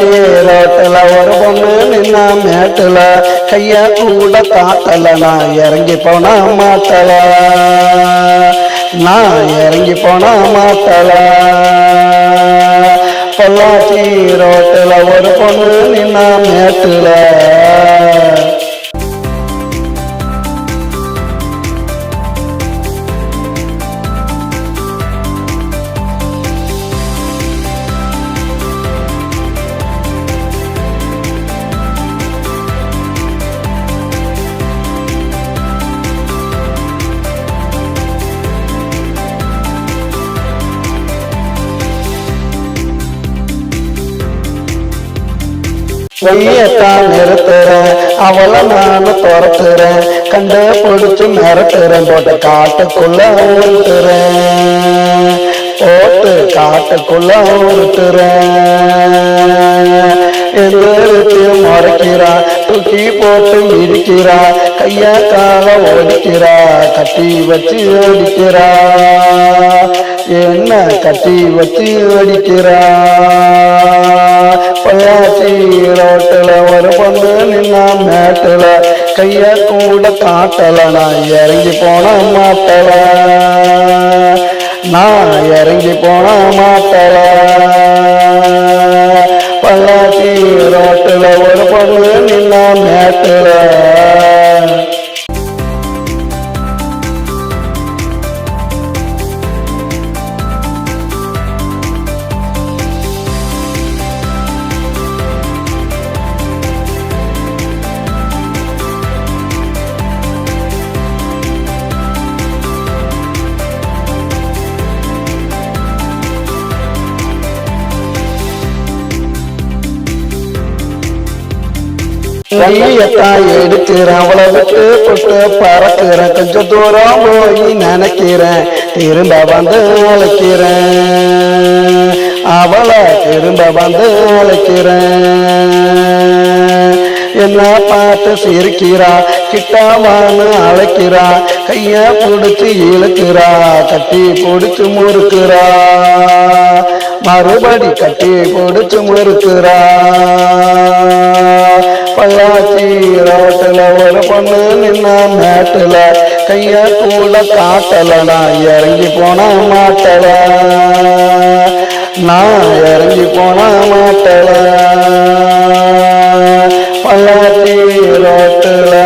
பொள்ளாச்சி ரோட்டுல ஒரு பொண்ணு நின்னா மேட்டுல கைய கூட காட்டல நான் இறங்கி போன மாட்டல நான் இறங்கி போன மாட்டல பொள்ளாச்சி ரோட்டுல ஒரு பொண்ணு நின்னா மேட்டுல வெய்யத்தான் நிறுத்துறேன் அவளை நானும் துரத்துறேன் கண்டு பிடிச்சு மிரட்டுறேன் போட்டு காட்டுக்குள்ள உருட்டுறேன் போட்டு காட்டுக்குள்ள உருட்டுறேன் எந்திரிச்சு முறைக்கிறா தூக்கி போட்டு இடிக்கிறா கைய கால ஓடிக்கிறா கட்டி வச்சு அடிக்கிறா என்ன கட்டி வச்சு அடிக்கிறா பொள்ளாச்சி ரோட்டுல ஒரு பொண்ணு நின்னா மேட்டுல கைய கூட காட்டல நான் இறங்கி போன மாட்டல நான் இறங்கி போன மாட்டல பொள்ளாச்சி ரோட்டுல ஒரு பொண்ணு நின்னா மேட்டுல கையத்தான் எடுக்கிறேன் அவளை விட்டு போட்டு பறக்கிறேன் கொஞ்சம் தூரம் போய் நினைக்கிறேன் திரும்ப வந்து அழைக்கிறேன் அவளை திரும்ப வந்து அழைக்கிறேன் என்ன பார்த்து சிரிக்கிறா கிட்டவான்னு அழைக்கிறா கைய பிடிச்சு இழுக்கிறா கட்டி பிடிச்சு முறுக்கிறா மறுபடி கட்டி பிடிச்சு முறுக்கிறா பொள்ளாச்சி ரோட்டுல ஒரு பொண்ணு நின்னா மேட்டுல கைய கூட காட்டல நான் இறங்கி போன மாட்டல நான் இறங்கி போன மாட்டல பொள்ளாச்சி ரோட்டுல